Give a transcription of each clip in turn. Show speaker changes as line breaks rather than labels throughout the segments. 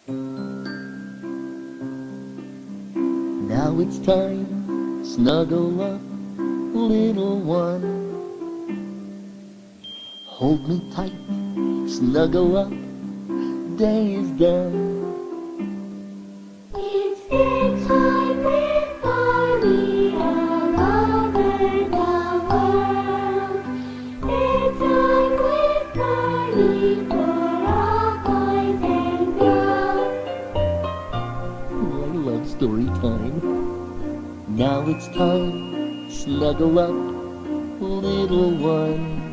Now it's time, snuggle up, little one. Hold me tight, snuggle up, day is done.
It's bedtime with Barney all over the world. Bedtime with Barney for all boys and girls.
Oh, I love story time. Now it's time, snuggle up, little one.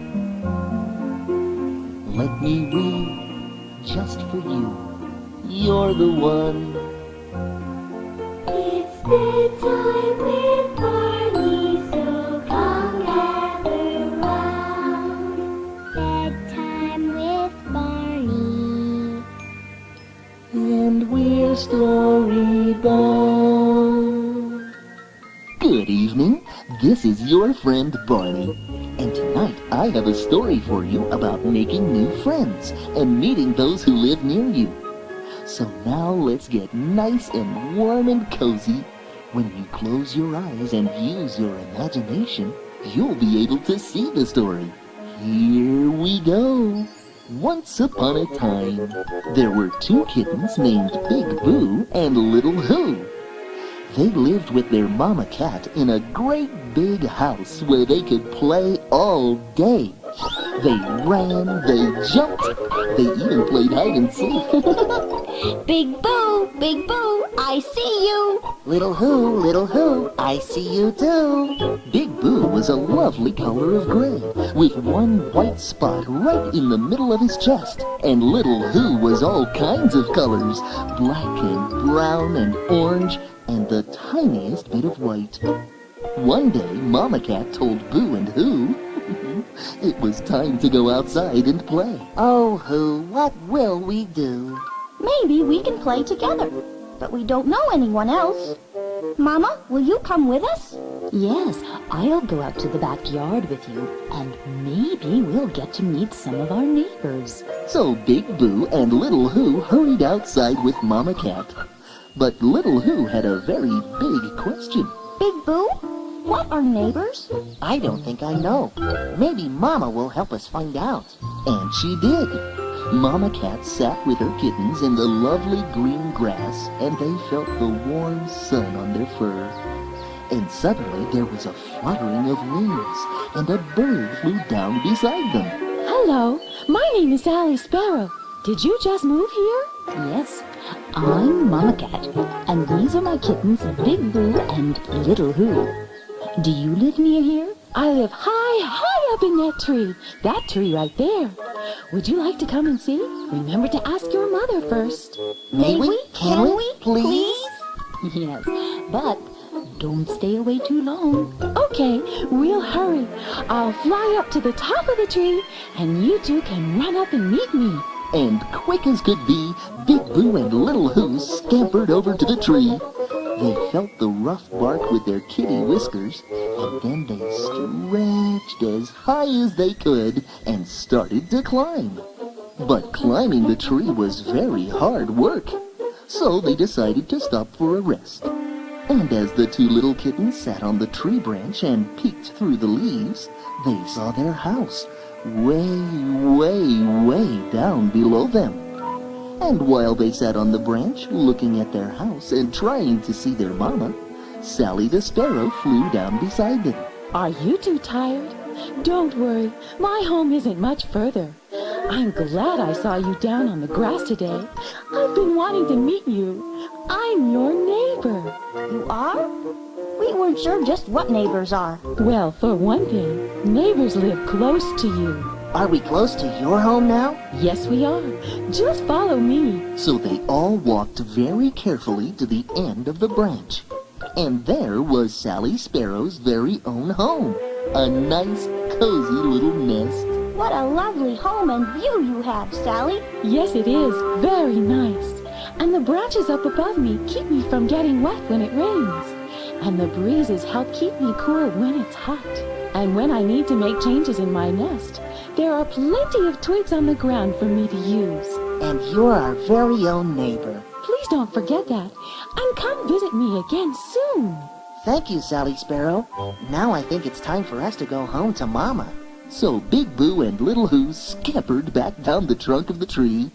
Let me read just for you. You're the one.
It's bedtime with Barney, so come gather round. Bedtime with Barney.
And we're story bound. Good evening. This is your friend Barney. And tonight I have a story for you about making new friends and meeting those who live near you. So now let's get nice and warm and cozy. When you close your eyes and use your imagination, you'll be able to see the story. Here we go. Once upon a time, there were two kittens named Big Boo and Little Who. They lived with their mama cat in a great big house where they could play all day. They ran, they jumped, they even played hide and seek.
Big Boo, I see you.
Little Who, I see you too. Big Boo was a lovely color of gray, with one white spot right in the middle of his chest. And Little Who was all kinds of colors, black and brown and orange, and the tiniest bit of white. One day, Mama Cat told Boo and Who it was time to go outside and play. Oh, Who, what will we do?
Maybe we can play together, but we don't know anyone else. Mama, will you come with us?
Yes, I'll go out to the backyard with you, and maybe we'll get to meet some of our neighbors.
So Big Boo and Little Who hurried outside with Mama Cat. But Little Who had a very big question.
Big Boo, what are neighbors?
I don't think I know. Maybe Mama will help us find out. And she did. Mama Cat sat with her kittens in the lovely green grass, and they felt the warm sun on their fur. And suddenly there was a fluttering of wings, and a bird flew down beside them.
Hello, my name is Sally Sparrow. Did you just move here? Yes, I'm Mama Cat, and these are my kittens, Big Boo and Little Who. Do you live near here? I live high up in that tree right there. Would you like to come and see? Remember to ask your mother first.
May we? Can we? Please?
Yes, but don't stay away too long. Okay, we'll hurry. I'll fly up to the top of the tree, and you two can run up and meet me.
And quick as could be, Big Boo and Little Who scampered over to the tree. They felt the rough bark with their kitty whiskers, and then they stretched as high as they could and started to climb. But climbing the tree was very hard work, so they decided to stop for a rest. And as the two little kittens sat on the tree branch and peeked through the leaves, they saw their house way down below them. And while they sat on the branch, looking at their house and trying to see their mama, Sally the Sparrow flew down beside them.
Are you too tired? Don't worry, my home isn't much further. I'm glad I saw you down on the grass today. I've been wanting to meet you. I'm your neighbor.
You are? We weren't sure just what neighbors are.
Well, for one thing, neighbors live close to you.
Are we close to your home now?
Yes, we are. Just follow me.
So they all walked very carefully to the end of the branch. And there was Sally Sparrow's very own home. A nice, cozy little nest.
What a lovely home and view you have, Sally.
Yes, it is. Very nice. And the branches up above me keep me from getting wet when it rains. And the breezes help keep me cool when it's hot. And when I need to make changes in my nest, there are plenty of twigs on the ground for me to use.
And you're our very own neighbor.
Please don't forget that. And come visit me again soon.
Thank you, Sally Sparrow. Now I think it's time for us to go home to Mama.
So Big Boo and Little Who scampered back down the trunk of the tree.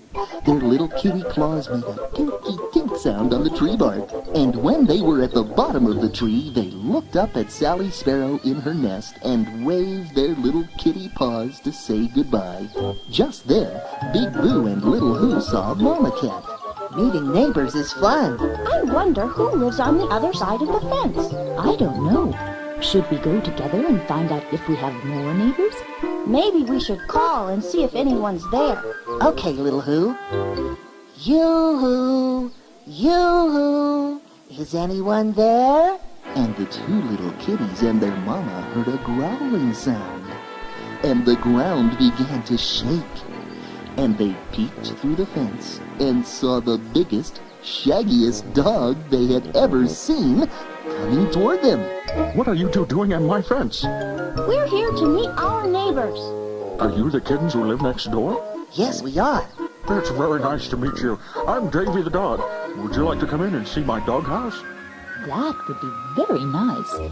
Their little kitty claws made a tinky-tink sound on the tree bark. And when they were at the bottom of the tree, they looked up at Sally Sparrow in her nest and waved their little kitty paws to say goodbye. Just then, Big Boo and Little Who saw Mama Cat.
Meeting neighbors is fun.
I wonder who lives on the other side of the fence.
I don't know. Should we go together and find out if we have more neighbors?
Maybe we should call and see if anyone's there.
Okay, Little Who. Yoo-hoo! Yoo-hoo! Is anyone there?
And the two little kitties and their mama heard a growling sound. And the ground began to shake. And they peeked through the fence and saw the biggest, shaggiest dog they had ever seen coming toward them.
What are you two doing on my fence?
We're here to meet our neighbors.
Are you the kittens who live next door?
Yes, we are.
It's very nice to meet you. I'm Davy the dog. Would you like to come in and see my doghouse?
That would be very nice.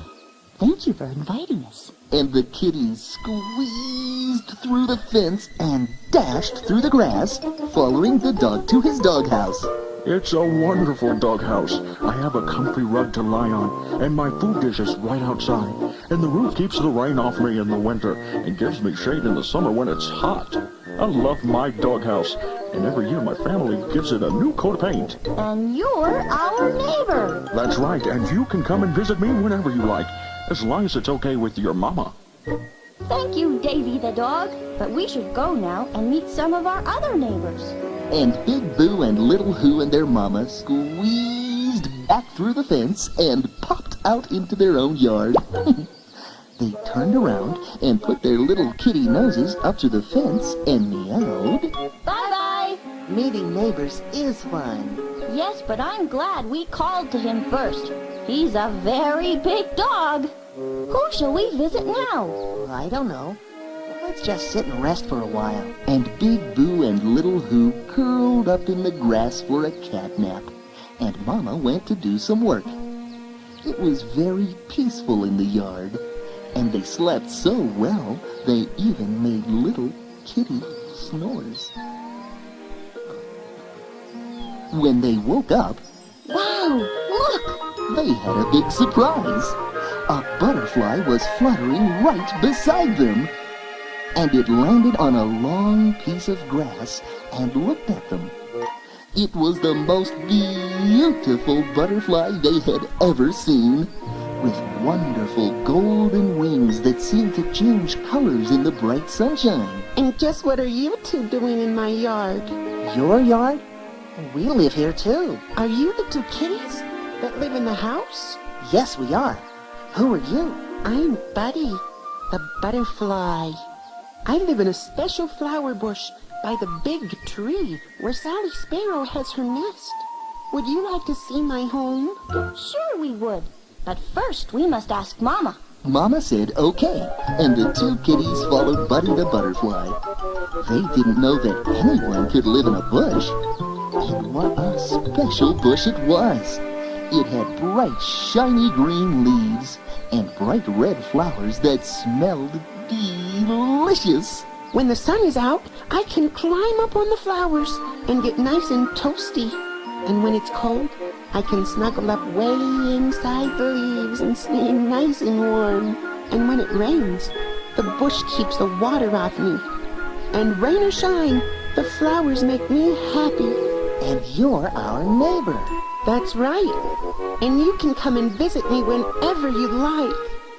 Thank you for inviting us.
And the kitties squeezed through the fence and dashed through the grass, following the dog to his doghouse.
It's a wonderful doghouse. I have a comfy rug to lie on, and my food dish is right outside. And the roof keeps the rain off me in the winter and gives me shade in the summer when it's hot. I love my doghouse, and every year my family gives it a new coat of paint.
And you're our neighbor.
That's right, and you can come and visit me whenever you like, as long as it's okay with your mama.
Thank you, Davy the dog. But we should go now and meet some of our other neighbors.
And Big Boo and Little Who and their mama squeezed back through the fence and popped out into their own yard. They turned around and put their little kitty noses up to the fence and meowed.
Bye-bye.
Meeting neighbors is fun.
Yes, but I'm glad we called to him first. He's a very big dog. Who shall we visit now?
I don't know. Let's just sit and rest for a while.
And Big Boo and Little Who curled up in the grass for a cat nap. And Mama went to do some work. It was very peaceful in the yard. And they slept so well, they even made little kitty snores. When they woke up,
Wow, look!
they had a big surprise. A butterfly was fluttering right beside them. And it landed on a long piece of grass and looked at them. It was the most beautiful butterfly they had ever seen, with wonderful golden wings that seemed to change colors in the bright sunshine.
And just what are you two doing in my yard?
Your yard? We live here too.
Are you the two kitties that live in the house?
Yes, we are. Who are you?
I'm Buddy, the butterfly. I live in a special flower bush by the big tree where Sally Sparrow has her nest. Would you like to see my home?
Sure we would. But first we must ask Mama.
Mama said okay, and the two kitties followed Buddy the butterfly. They didn't know that anyone could live in a bush. And what a special bush it was! It had bright, shiny green leaves and bright red flowers that smelled delicious.
When the sun is out, I can climb up on the flowers and get nice and toasty. And when it's cold, I can snuggle up way inside the leaves and stay nice and warm. And when it rains, the bush keeps the water off me. And rain or shine, the flowers make me happy.
And you're our neighbor.
That's right. And you can come and visit me whenever you like.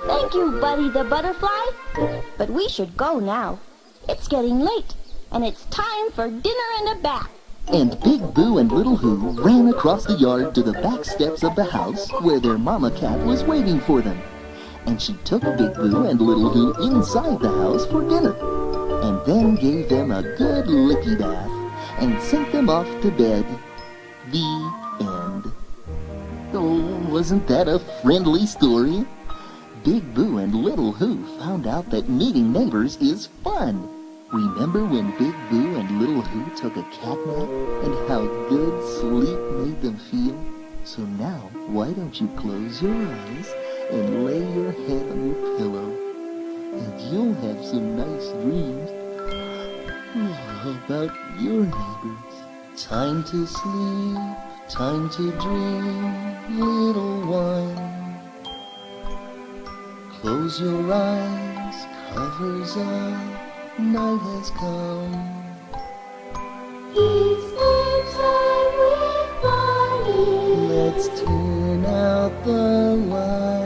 Thank you, Buddy the butterfly. But we should go now. It's getting late, and it's time for dinner and a bath.
And Big Boo and Little Who ran across the yard to the back steps of the house where their mama cat was waiting for them. And she took Big Boo and Little Who inside the house for dinner, and then gave them a good licky bath and sent them off to bed. The end. Oh, wasn't that a friendly story? Big Boo and Little Who found out that meeting neighbors is fun. Remember when Big Boo and Little Who took a cat nap and how good sleep made them feel? So now, why don't you close your eyes and lay your head on your pillow, and you'll have some nice dreams about your neighbors. Time to sleep, time to dream, little one. Close your eyes, covers up, night has come.
It's bedtime with Barney.
Let's turn out the light.